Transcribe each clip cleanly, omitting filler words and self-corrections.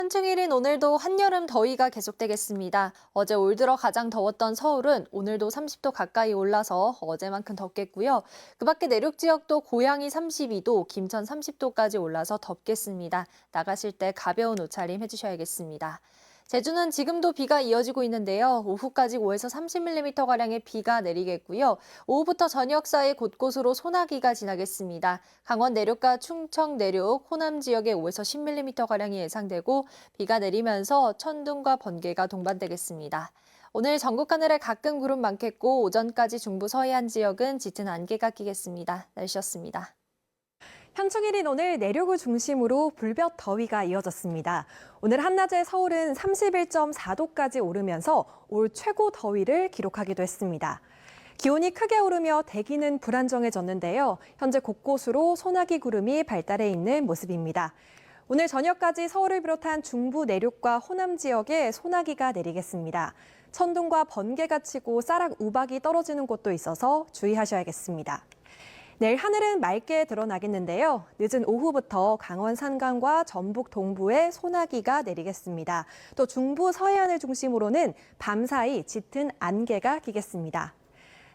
한중일인 오늘도 한여름 더위가 계속되겠습니다. 어제 올 들어 가장 더웠던 서울은 오늘도 30도 가까이 올라서 어제만큼 덥겠고요. 그 밖에 내륙 지역도 고양이 32도, 김천 30도까지 올라서 덥겠습니다. 나가실 때 가벼운 옷차림 해주셔야겠습니다. 제주는 지금도 비가 이어지고 있는데요. 오후까지 5에서 30mm가량의 비가 내리겠고요. 오후부터 저녁 사이 곳곳으로 소나기가 지나겠습니다. 강원 내륙과 충청 내륙, 호남 지역에 5에서 10mm가량이 예상되고 비가 내리면서 천둥과 번개가 동반되겠습니다. 오늘 전국 하늘에 가끔 구름 많겠고 오전까지 중부 서해안 지역은 짙은 안개가 끼겠습니다. 날씨였습니다. 현충일인 오늘 내륙을 중심으로 불볕 더위가 이어졌습니다. 오늘 한낮에 서울은 31.4도까지 오르면서 올 최고 더위를 기록하기도 했습니다. 기온이 크게 오르며 대기는 불안정해졌는데요. 현재 곳곳으로 소나기 구름이 발달해 있는 모습입니다. 오늘 저녁까지 서울을 비롯한 중부 내륙과 호남 지역에 소나기가 내리겠습니다. 천둥과 번개가 치고 쌀락 우박이 떨어지는 곳도 있어서 주의하셔야겠습니다. 내일 하늘은 맑게 드러나겠는데요. 늦은 오후부터 강원 산간과 전북 동부에 소나기가 내리겠습니다. 또 중부 서해안을 중심으로는 밤사이 짙은 안개가 끼겠습니다.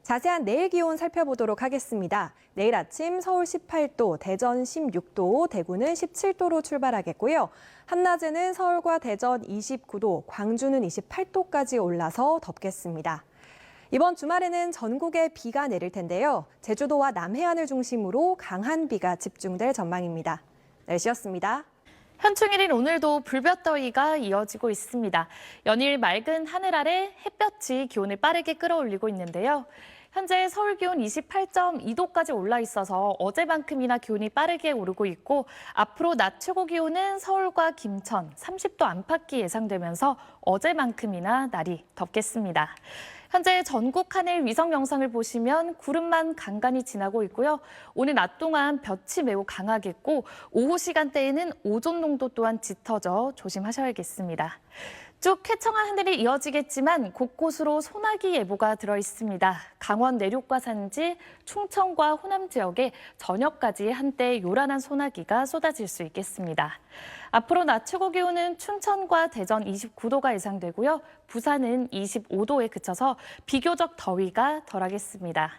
자세한 내일 기온 살펴보도록 하겠습니다. 내일 아침 서울 18도, 대전 16도, 대구는 17도로 출발하겠고요. 한낮에는 서울과 대전 29도, 광주는 28도까지 올라서 덥겠습니다. 이번 주말에는 전국에 비가 내릴 텐데요. 제주도와 남해안을 중심으로 강한 비가 집중될 전망입니다. 날씨였습니다. 현충일인 오늘도 불볕더위가 이어지고 있습니다. 연일 맑은 하늘 아래 햇볕이 기온을 빠르게 끌어올리고 있는데요. 현재 서울 기온 28.2도까지 올라 있어서 어제만큼이나 기온이 빠르게 오르고 있고 앞으로 낮 최고 기온은 서울과 김천 30도 안팎이 예상되면서 어제만큼이나 날이 덥겠습니다. 현재 전국 하늘 위성 영상을 보시면 구름만 간간히 지나고 있고요. 오늘 낮 동안 볕이 매우 강하겠고 오후 시간대에는 오존 농도 또한 짙어져 조심하셔야겠습니다. 쭉 쾌청한 하늘이 이어지겠지만 곳곳으로 소나기 예보가 들어 있습니다. 강원 내륙과 산지, 충청과 호남 지역에 저녁까지 한때 요란한 소나기가 쏟아질 수 있겠습니다. 앞으로 낮 최고 기온은 춘천과 대전 29도가 예상되고요. 부산은 25도에 그쳐서 비교적 더위가 덜하겠습니다.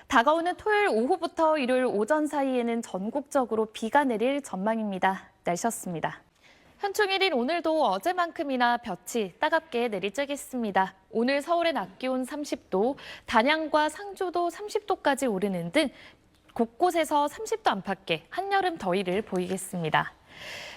다가오는 토요일 오후부터 일요일 오전 사이에는 전국적으로 비가 내릴 전망입니다. 날씨였습니다. 현충일인 오늘도 어제만큼이나 볕이 따갑게 내리쬐겠습니다. 오늘 서울의 낮 기온 30도, 단양과 상주도 30도까지 오르는 등 곳곳에서 30도 안팎의 한여름 더위를 보이겠습니다.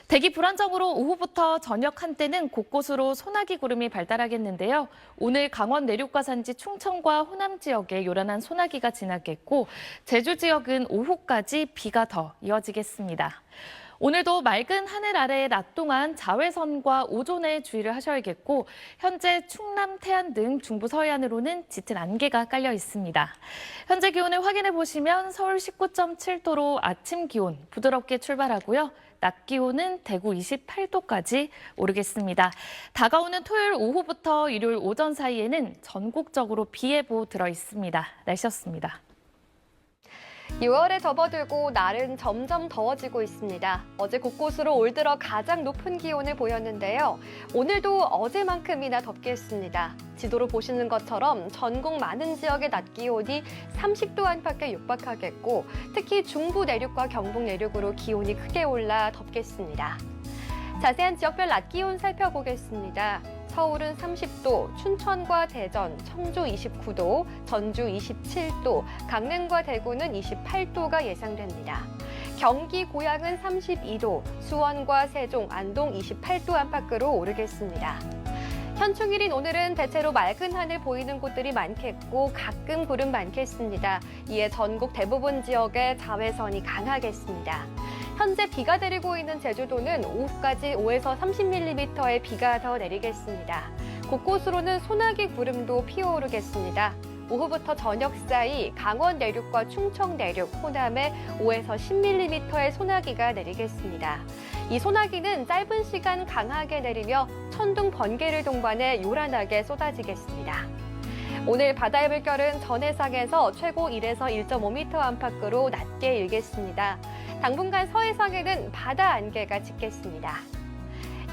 대기 불안정으로 오후부터 저녁 한때는 곳곳으로 소나기 구름이 발달하겠는데요. 오늘 강원 내륙과 산지 충청과 호남 지역에 요란한 소나기가 지나겠고 제주 지역은 오후까지 비가 더 이어지겠습니다. 오늘도 맑은 하늘 아래 낮 동안 자외선과 오존에 주의를 하셔야겠고 현재 충남, 태안 등 중부 서해안으로는 짙은 안개가 깔려 있습니다. 현재 기온을 확인해 보시면 서울 19.7도로 아침 기온 부드럽게 출발하고요. 낮 기온은 대구 28도까지 오르겠습니다. 다가오는 토요일 오후부터 일요일 오전 사이에는 전국적으로 비 예보 들어 있습니다. 날씨였습니다. 6월에 접어들고 날은 점점 더워지고 있습니다. 어제 곳곳으로 올 들어 가장 높은 기온을 보였는데요. 오늘도 어제만큼이나 덥겠습니다. 지도로 보시는 것처럼 전국 많은 지역의 낮 기온이 30도 안팎에 육박하겠고 특히 중부 내륙과 경북 내륙으로 기온이 크게 올라 덥겠습니다. 자세한 지역별 낮 기온 살펴보겠습니다. 서울은 30도, 춘천과 대전, 청주 29도, 전주 27도, 강릉과 대구는 28도가 예상됩니다. 경기, 고양은 32도, 수원과 세종, 안동 28도 안팎으로 오르겠습니다. 현충일인 오늘은 대체로 맑은 하늘 보이는 곳들이 많겠고 가끔 구름 많겠습니다. 이에 전국 대부분 지역에 자외선이 강하겠습니다. 현재 비가 내리고 있는 제주도는 오후까지 5에서 30mm의 비가 더 내리겠습니다. 곳곳으로는 소나기 구름도 피어오르겠습니다. 오후부터 저녁 사이 강원 내륙과 충청 내륙, 호남에 5에서 10mm의 소나기가 내리겠습니다. 이 소나기는 짧은 시간 강하게 내리며 천둥, 번개를 동반해 요란하게 쏟아지겠습니다. 오늘 바다의 물결은 전해상에서 최고 1에서 1.5m 안팎으로 낮게 일겠습니다. 당분간 서해상에는 바다 안개가 짙겠습니다.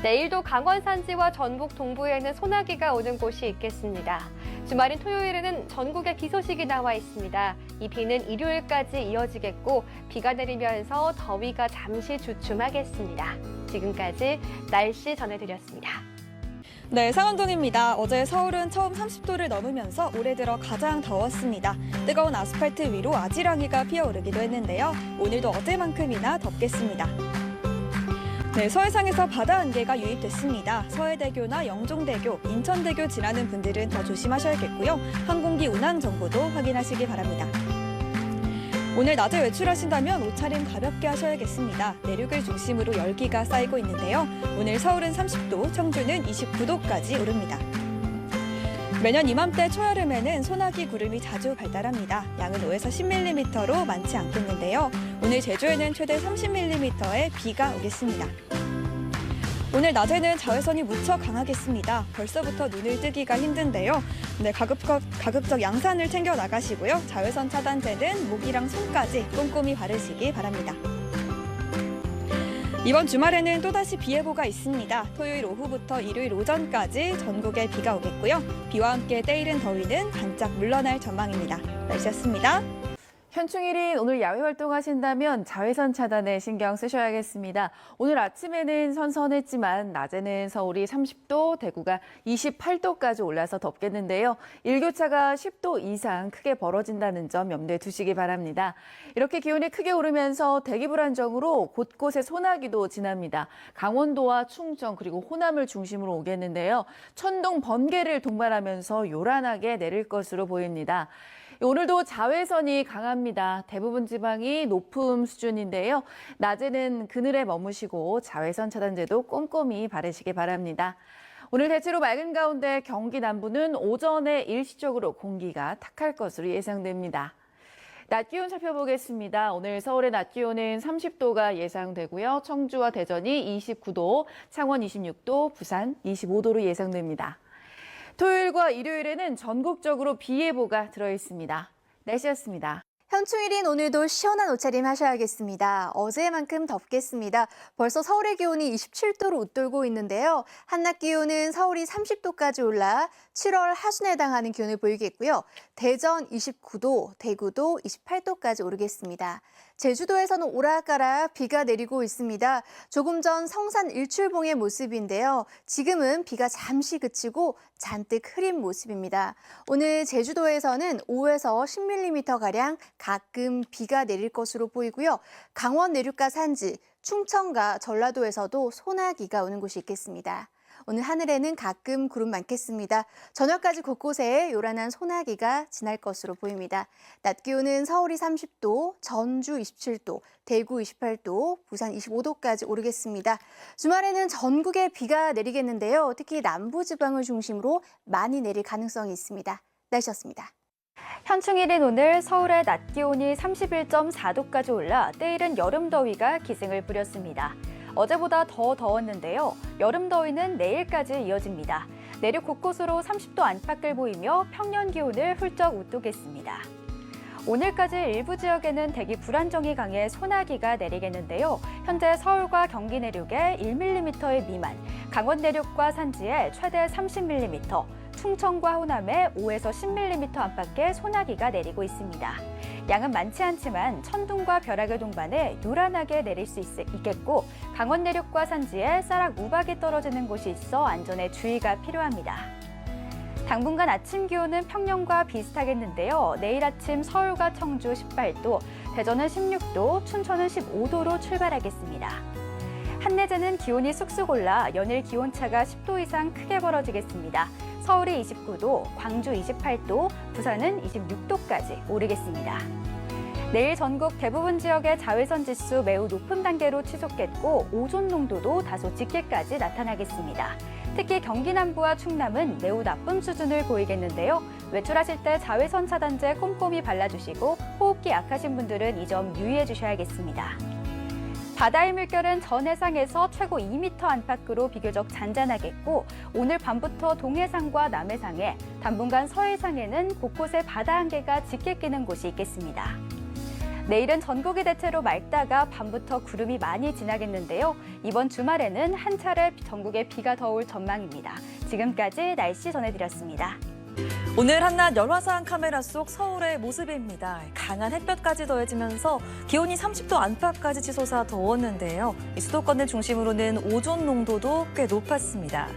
내일도 강원 산지와 전북 동부에는 소나기가 오는 곳이 있겠습니다. 주말인 토요일에는 전국에 비 소식이 나와 있습니다. 이 비는 일요일까지 이어지겠고 비가 내리면서 더위가 잠시 주춤하겠습니다. 지금까지 날씨 전해드렸습니다. 네, 상원동입니다. 어제 서울은 처음 30도를 넘으면서 올해 들어 가장 더웠습니다. 뜨거운 아스팔트 위로 아지랑이가 피어오르기도 했는데요. 오늘도 어제만큼이나 덥겠습니다. 네, 서해상에서 바다 안개가 유입됐습니다. 서해대교나 영종대교, 인천대교 지나는 분들은 더 조심하셔야겠고요. 항공기 운항 정보도 확인하시기 바랍니다. 오늘 낮에 외출하신다면 옷차림 가볍게 하셔야겠습니다. 내륙을 중심으로 열기가 쌓이고 있는데요. 오늘 서울은 30도, 청주는 29도까지 오릅니다. 매년 이맘때 초여름에는 소나기 구름이 자주 발달합니다. 양은 5에서 10mm로 많지 않겠는데요. 오늘 제주에는 최대 30mm의 비가 오겠습니다. 오늘 낮에는 자외선이 무척 강하겠습니다. 벌써부터 눈을 뜨기가 힘든데요. 네, 가급적 양산을 챙겨 나가시고요. 자외선 차단제는 목이랑 손까지 꼼꼼히 바르시기 바랍니다. 이번 주말에는 또다시 비 예보가 있습니다. 토요일 오후부터 일요일 오전까지 전국에 비가 오겠고요. 비와 함께 때이른 더위는 반짝 물러날 전망입니다. 날씨였습니다. 현충일인 오늘 야외 활동하신다면 자외선 차단에 신경 쓰셔야겠습니다. 오늘 아침에는 선선했지만 낮에는 서울이 30도, 대구가 28도까지 올라서 덥겠는데요. 일교차가 10도 이상 크게 벌어진다는 점 염두에 두시기 바랍니다. 이렇게 기온이 크게 오르면서 대기 불안정으로 곳곳에 소나기도 지납니다. 강원도와 충청 그리고 호남을 중심으로 오겠는데요. 천둥, 번개를 동반하면서 요란하게 내릴 것으로 보입니다. 오늘도 자외선이 강합니다. 대부분 지방이 높음 수준인데요. 낮에는 그늘에 머무시고 자외선 차단제도 꼼꼼히 바르시기 바랍니다. 오늘 대체로 맑은 가운데 경기 남부는 오전에 일시적으로 공기가 탁할 것으로 예상됩니다. 낮 기온 살펴보겠습니다. 오늘 서울의 낮 기온은 30도가 예상되고요. 청주와 대전이 29도, 창원 26도, 부산 25도로 예상됩니다. 토요일과 일요일에는 전국적으로 비 예보가 들어있습니다. 날씨였습니다. 현충일인 오늘도 시원한 옷차림 하셔야겠습니다. 어제만큼 덥겠습니다. 벌써 서울의 기온이 27도로 웃돌고 있는데요. 한낮 기온은 서울이 30도까지 올라 7월 하순에 해당하는 기온을 보이겠고요. 대전 29도, 대구도 28도까지 오르겠습니다. 제주도에서는 오락가락 비가 내리고 있습니다. 조금 전 성산 일출봉의 모습인데요. 지금은 비가 잠시 그치고 잔뜩 흐린 모습입니다. 오늘 제주도에서는 5에서 10mm가량 가끔 비가 내릴 것으로 보이고요. 강원 내륙과 산지, 충청과 전라도에서도 소나기가 오는 곳이 있겠습니다. 오늘 하늘에는 가끔 구름 많겠습니다. 저녁까지 곳곳에 요란한 소나기가 지날 것으로 보입니다. 낮 기온은 서울이 30도, 전주 27도, 대구 28도, 부산 25도까지 오르겠습니다. 주말에는 전국에 비가 내리겠는데요. 특히 남부지방을 중심으로 많이 내릴 가능성이 있습니다. 날씨였습니다. 현충일인 오늘 서울의 낮 기온이 31.4도까지 올라 때이른 여름 더위가 기승을 부렸습니다. 어제보다 더 더웠는데요. 여름 더위는 내일까지 이어집니다. 내륙 곳곳으로 30도 안팎을 보이며 평년 기온을 훌쩍 웃도겠습니다. 오늘까지 일부 지역에는 대기 불안정이 강해 소나기가 내리겠는데요. 현재 서울과 경기 내륙에 1mm의 미만, 강원 내륙과 산지에 최대 30mm, 충청과 호남에 5에서 10mm 안팎의 소나기가 내리고 있습니다. 양은 많지 않지만 천둥과 벼락을 동반해 요란하게 내릴 수 있겠고 강원 내륙과 산지에 쌀락 우박이 떨어지는 곳이 있어 안전에 주의가 필요합니다. 당분간 아침 기온은 평년과 비슷하겠는데요. 내일 아침 서울과 청주 18도, 대전은 16도, 춘천은 15도로 출발하겠습니다. 한낮에는 기온이 쑥쑥 올라 연일 기온차가 10도 이상 크게 벌어지겠습니다. 서울이 29도, 광주 28도, 부산은 26도까지 오르겠습니다. 내일 전국 대부분 지역의 자외선 지수 매우 높은 단계로 치솟겠고 오존 농도도 다소 짙게까지 나타나겠습니다. 특히 경기 남부와 충남은 매우 나쁨 수준을 보이겠는데요. 외출하실 때 자외선 차단제 꼼꼼히 발라주시고 호흡기 약하신 분들은 이 점 유의해 주셔야겠습니다. 바다의 물결은 전 해상에서 최고 2m 안팎으로 비교적 잔잔하겠고 오늘 밤부터 동해상과 남해상에 당분간 서해상에는 곳곳에 바다 안개가 짙게 끼는 곳이 있겠습니다. 내일은 전국이 대체로 맑다가 밤부터 구름이 많이 지나겠는데요. 이번 주말에는 한 차례 전국에 비가 더 올 전망입니다. 지금까지 날씨 전해드렸습니다. 오늘 한낮 열화상 카메라 속 서울의 모습입니다. 강한 햇볕까지 더해지면서 기온이 30도 안팎까지 치솟아 더웠는데요. 이 수도권을 중심으로는 오존 농도도 꽤 높았습니다.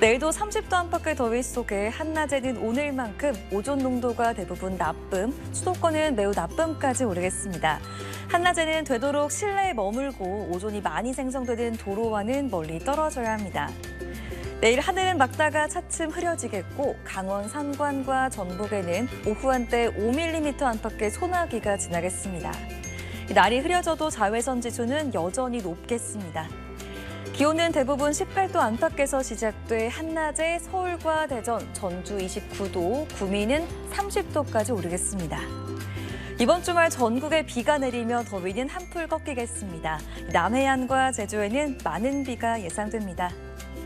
내일도 30도 안팎의 더위 속에 한낮에는 오늘만큼 오존 농도가 대부분 나쁨, 수도권은 매우 나쁨까지 오르겠습니다. 한낮에는 되도록 실내에 머물고 오존이 많이 생성되는 도로와는 멀리 떨어져야 합니다. 내일 하늘은 맑다가 차츰 흐려지겠고 강원 산관과 전북에는 오후 한때 5mm 안팎의 소나기가 지나겠습니다. 날이 흐려져도 자외선 지수는 여전히 높겠습니다. 기온은 대부분 18도 안팎에서 시작돼 한낮에 서울과 대전, 전주 29도, 구미는 30도까지 오르겠습니다. 이번 주말 전국에 비가 내리며 더위는 한풀 꺾이겠습니다. 남해안과 제주에는 많은 비가 예상됩니다.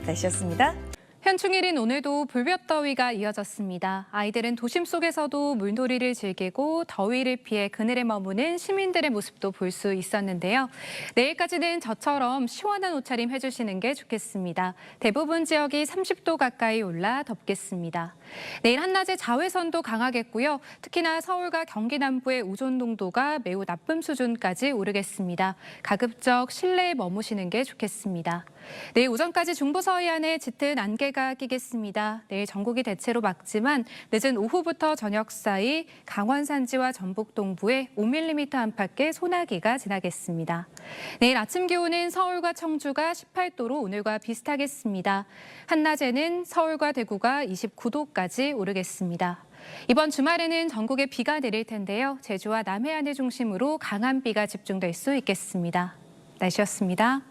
날씨였습니다. 현충일인 오늘도 불볕더위가 이어졌습니다. 아이들은 도심 속에서도 물놀이를 즐기고 더위를 피해 그늘에 머무는 시민들의 모습도 볼 수 있었는데요. 내일까지는 저처럼 시원한 옷차림 해주시는 게 좋겠습니다. 대부분 지역이 30도 가까이 올라 덥겠습니다. 내일 한낮에 자외선도 강하겠고요. 특히나 서울과 경기 남부의 오존 농도가 매우 나쁨 수준까지 오르겠습니다. 가급적 실내에 머무시는 게 좋겠습니다. 내일 오전까지 중부 서해안에 짙은 안개가 끼겠습니다. 내일 전국이 대체로 맑지만 늦은 오후부터 저녁 사이 강원 산지와 전북 동부에 5mm 안팎의 소나기가 지나겠습니다. 내일 아침 기온은 서울과 청주가 18도로 오늘과 비슷하겠습니다. 한낮에는 서울과 대구가 29도까지 오르겠습니다. 이번 주말에는 전국에 비가 내릴 텐데요. 제주와 남해안을 중심으로 강한 비가 집중될 수 있겠습니다. 날씨였습니다.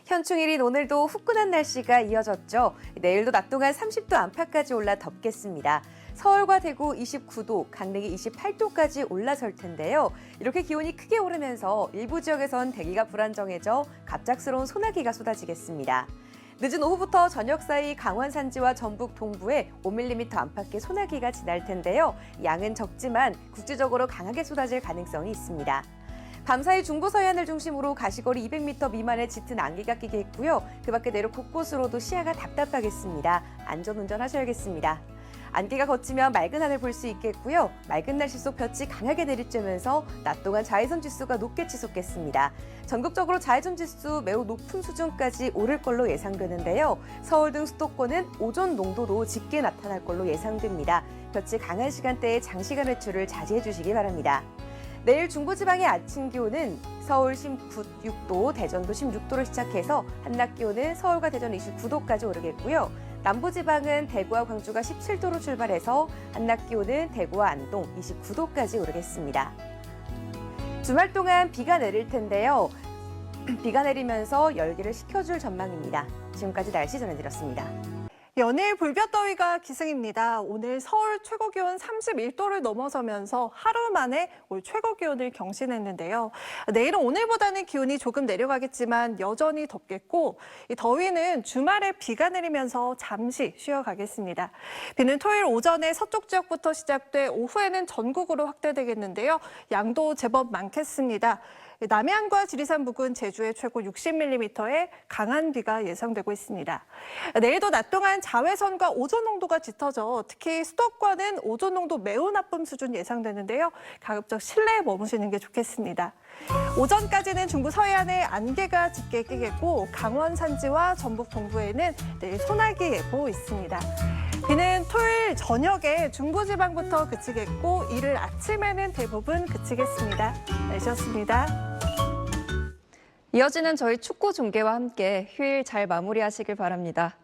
현충일인 오늘도 후끈한 날씨가 이어졌죠. 내일도 낮 동안 30도 안팎까지 올라 덥겠습니다. 서울과 대구 29도, 강릉이 28도까지 올라설 텐데요. 이렇게 기온이 크게 오르면서 일부 지역에선 대기가 불안정해져 갑작스러운 소나기가 쏟아지겠습니다. 늦은 오후부터 저녁 사이 강원 산지와 전북 동부에 5mm 안팎의 소나기가 지날 텐데요. 양은 적지만 국지적으로 강하게 쏟아질 가능성이 있습니다. 밤사이 중부 서해안을 중심으로 가시거리 200m 미만의 짙은 안개가 끼겠고요. 그 밖에 내륙 곳곳으로도 시야가 답답하겠습니다. 안전운전 하셔야겠습니다. 안개가 걷히면 맑은 하늘 볼 수 있겠고요. 맑은 날씨 속 볕이 강하게 내리쬐면서 낮 동안 자외선 지수가 높게 치솟겠습니다. 전국적으로 자외선 지수 매우 높은 수준까지 오를 걸로 예상되는데요. 서울 등 수도권은 오존 농도도 짙게 나타날 걸로 예상됩니다. 볕이 강한 시간대에 장시간 외출을 자제해 주시기 바랍니다. 내일 중부지방의 아침 기온은 서울 16도, 대전도 16도를 시작해서 한낮 기온은 서울과 대전 29도까지 오르겠고요. 남부지방은 대구와 광주가 17도로 출발해서 한낮 기온은 대구와 안동 29도까지 오르겠습니다. 주말 동안 비가 내릴 텐데요. 비가 내리면서 열기를 식혀줄 전망입니다. 지금까지 날씨 전해드렸습니다. 연일 불볕더위가 기승입니다. 오늘 서울 최고 기온 31도를 넘어서면서 하루 만에 올 최고 기온을 경신했는데요. 내일은 오늘보다는 기온이 조금 내려가겠지만 여전히 덥겠고 이 더위는 주말에 비가 내리면서 잠시 쉬어가겠습니다. 비는 토요일 오전에 서쪽 지역부터 시작돼 오후에는 전국으로 확대되겠는데요. 양도 제법 많겠습니다. 남해안과 지리산 부근, 제주에 최고 60mm의 강한 비가 예상되고 있습니다. 내일도 낮 동안 자외선과 오존 농도가 짙어져 특히 수도권은 오존 농도 매우 나쁨 수준 예상되는데요. 가급적 실내에 머무시는 게 좋겠습니다. 오전까지는 중부 서해안에 안개가 짙게 끼겠고 강원 산지와 전북 동부에는 내일 소나기 예보 있습니다. 비는 토요일 저녁에 중부지방부터 그치겠고 이를 아침에는 대부분 그치겠습니다. 날씨였습니다. 이어지는 저희 축구 중계와 함께 휴일 잘 마무리하시길 바랍니다.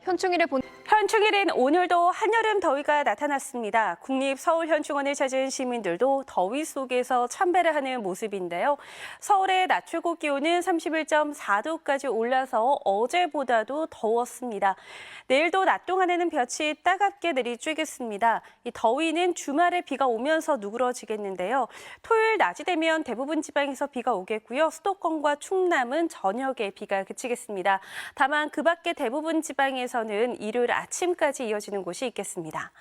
현충일인 오늘도 한여름 더위가 나타났습니다. 국립서울현충원을 찾은 시민들도 더위 속에서 참배를 하는 모습인데요. 서울의 낮 최고 기온은 31.4도까지 올라서 어제보다도 더웠습니다. 내일도 낮 동안에는 볕이 따갑게 내리쬐겠습니다. 이 더위는 주말에 비가 오면서 누그러지겠는데요. 토요일 낮이 되면 대부분 지방에서 비가 오겠고요. 수도권과 충남은 강원도남은 저녁에 비가 그치겠습니다. 다만 그 밖에 대부분 지방에서는 일요일 아침까지 이어지는 곳이 있겠습니다.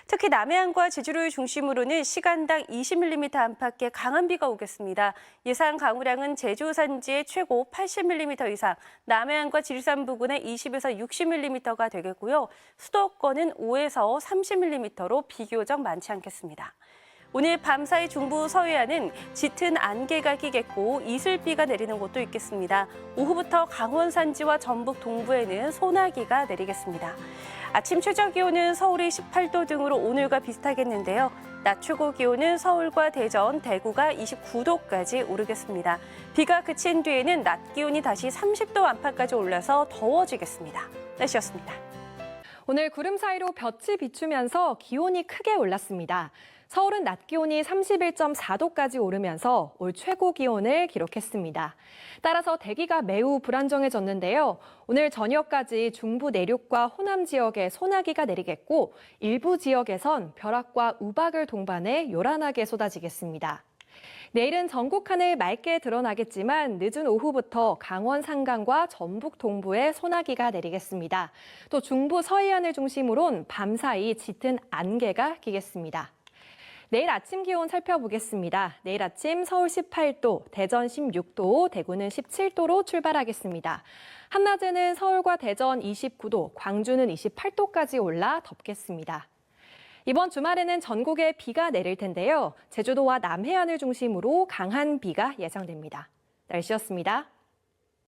특히 남해안과 제주를 중심으로는 시간당 20mm 안팎의 강한 비가 오겠습니다. 예상 강우량은 제주 산지의 최고 80mm 이상, 남해안과 지리산 부근에 20에서 60mm가 되겠고요. 수도권은 5에서 30mm로 비교적 많지 않겠습니다. 오늘 밤사이 중부 서해안은 짙은 안개가 끼겠고 이슬비가 내리는 곳도 있겠습니다. 오후부터 강원 산지와 전북 동부에는 소나기가 내리겠습니다. 아침 최저 기온은 서울이 18도 등으로 오늘과 비슷하겠는데요. 낮 최고 기온은 서울과 대전, 대구가 29도까지 오르겠습니다. 비가 그친 뒤에는 낮 기온이 다시 30도 안팎까지 올라서 더워지겠습니다. 날씨였습니다. 오늘 구름 사이로 볕이 비추면서 기온이 크게 올랐습니다. 서울은 낮 기온이 31.4도까지 오르면서 올 최고 기온을 기록했습니다. 따라서 대기가 매우 불안정해졌는데요. 오늘 저녁까지 중부 내륙과 호남 지역에 소나기가 내리겠고 일부 지역에선 벼락과 우박을 동반해 요란하게 쏟아지겠습니다. 내일은 전국 하늘 맑게 드러나겠지만 늦은 오후부터 강원 산간과 전북 동부에 소나기가 내리겠습니다. 또 중부 서해안을 중심으로는 밤사이 짙은 안개가 끼겠습니다. 내일 아침 기온 살펴보겠습니다. 내일 아침 서울 18도, 대전 16도, 대구는 17도로 출발하겠습니다. 한낮에는 서울과 대전 29도, 광주는 28도까지 올라 덥겠습니다. 이번 주말에는 전국에 비가 내릴 텐데요. 제주도와 남해안을 중심으로 강한 비가 예상됩니다. 날씨였습니다.